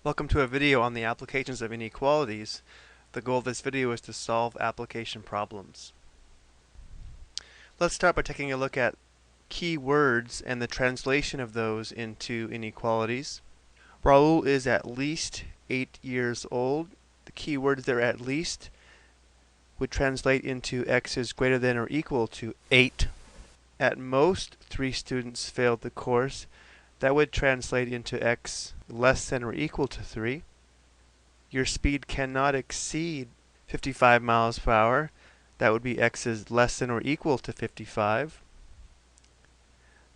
Welcome to a video on the applications of inequalities. The goal of this video is to solve application problems. Let's start by taking a look at key words and the translation of those into inequalities. Raul is at least 8 years old. The key words there, at least, would translate into x is greater than or equal to 8. At most, 3 students failed the course. That would translate into x less than or equal to 3. Your speed cannot exceed 55 miles per hour. That would be x is less than or equal to 55.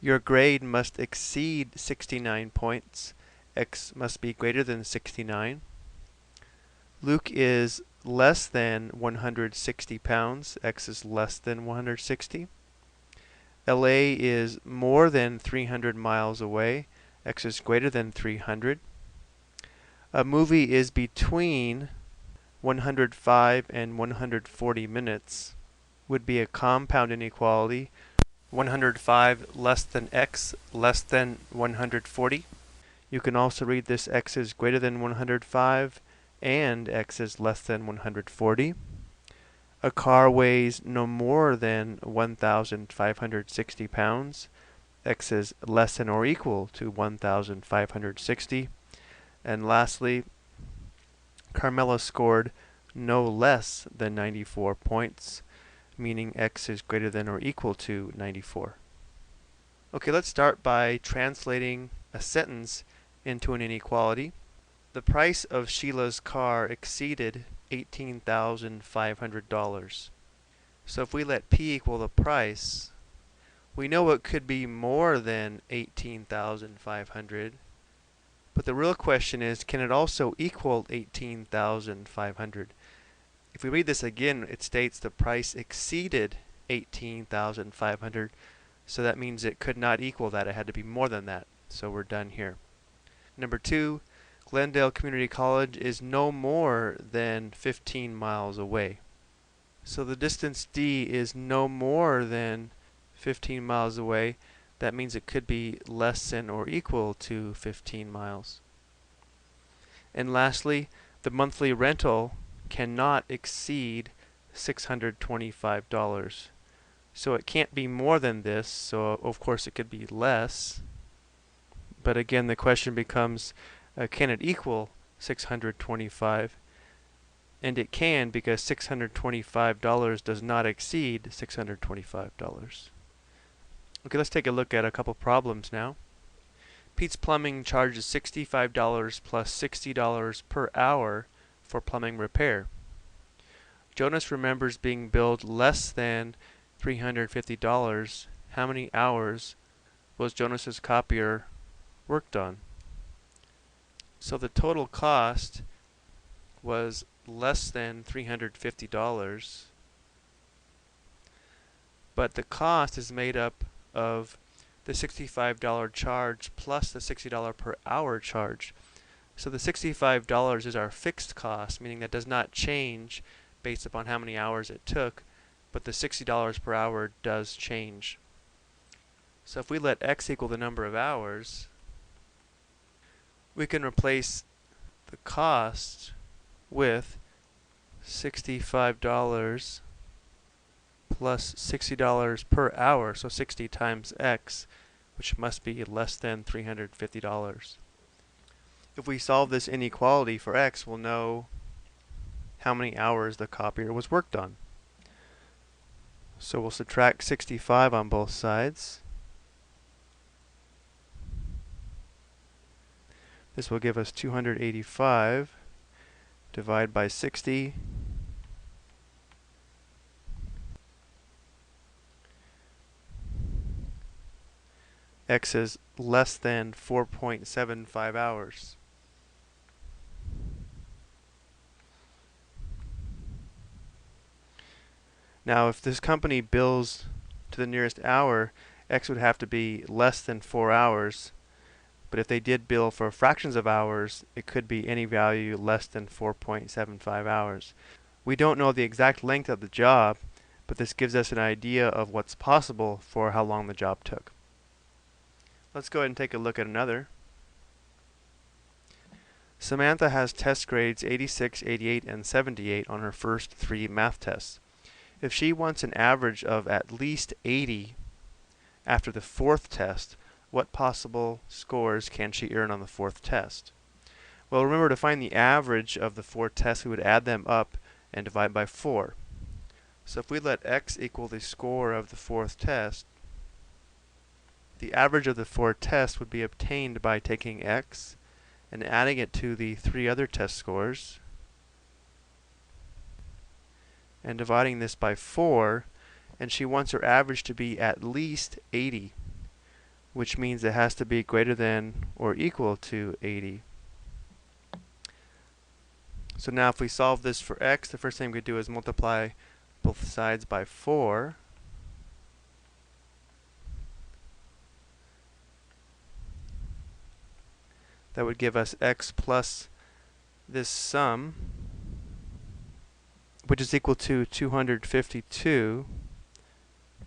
Your grade must exceed 69 points. X must be greater than 69. Luke is less than 160 pounds. X is less than 160. LA is more than 300 miles away. X is greater than 300. A movie is between 105 and 140 minutes. Would be a compound inequality. 105 less than x less than 140. You can also read this x is greater than 105 and x is less than 140. A car weighs no more than 1,560 pounds. X is less than or equal to 1,560. And lastly, Carmela scored no less than 94 points, meaning x is greater than or equal to 94. Okay, let's start by translating a sentence into an inequality. The price of Sheila's car exceeded $18,500. So if we let P equal the price, we know it could be more than 18,500. But the real question is, can it also equal 18,500? If we read this again, it states the price exceeded 18,500. So that means it could not equal that. It had to be more than that. So we're done here. Number 2, Glendale Community College is no more than 15 miles away. So the distance D is no more than 15 miles away. That means it could be less than or equal to 15 miles. And lastly, the monthly rental cannot exceed $625. So it can't be more than this, so of course it could be less. But again, the question becomes, can it equal 625? And it can, because $625 does not exceed $625. Okay, let's take a look at a couple problems now. Pete's Plumbing charges $65 plus $60 per hour for plumbing repair. Jonas remembers being billed less than $350. How many hours was Jonas's copier worked on? So the total cost was less than $350, but the cost is made up of the $65 charge plus the $60 per hour charge. So the $65 is our fixed cost, meaning that does not change based upon how many hours it took, but the $60 per hour does change. So if we let x equal the number of hours, we can replace the cost with $65 plus $60 per hour, so 60 times x, which must be less than $350. If we solve this inequality for x, we'll know how many hours the copier was worked on. So we'll subtract 65 on both sides. This will give us 285. Divide by 60. X is less than 4.75 hours. Now, if this company bills to the nearest hour, X would have to be less than 4 hours. But if they did bill for fractions of hours, it could be any value less than 4.75 hours. We don't know the exact length of the job, but this gives us an idea of what's possible for how long the job took. Let's go ahead and take a look at another. Samantha has test grades 86, 88, and 78 on her first 3 math tests. If she wants an average of at least 80 after the 4th test, what possible scores can she earn on the 4th test? Well, remember, to find the average of the 4 tests, we would add them up and divide by 4. So if we let x equal the score of the 4th test, the average of the 4 tests would be obtained by taking x and adding it to the 3 other test scores and dividing this by 4, and she wants her average to be at least 80, which means it has to be greater than or equal to 80. So now if we solve this for x, the first thing we do is multiply both sides by 4. That would give us x plus this sum, which is equal to 252,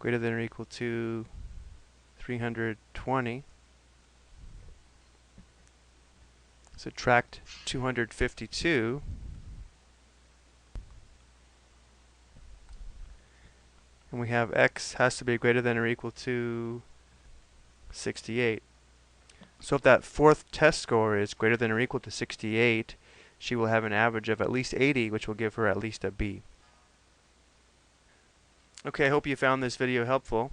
greater than or equal to 320. Subtract 252, and we have x has to be greater than or equal to 68. So if that 4th test score is greater than or equal to 68, she will have an average of at least 80, which will give her at least a B. Okay, I hope you found this video helpful.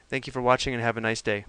Thank you for watching and have a nice day.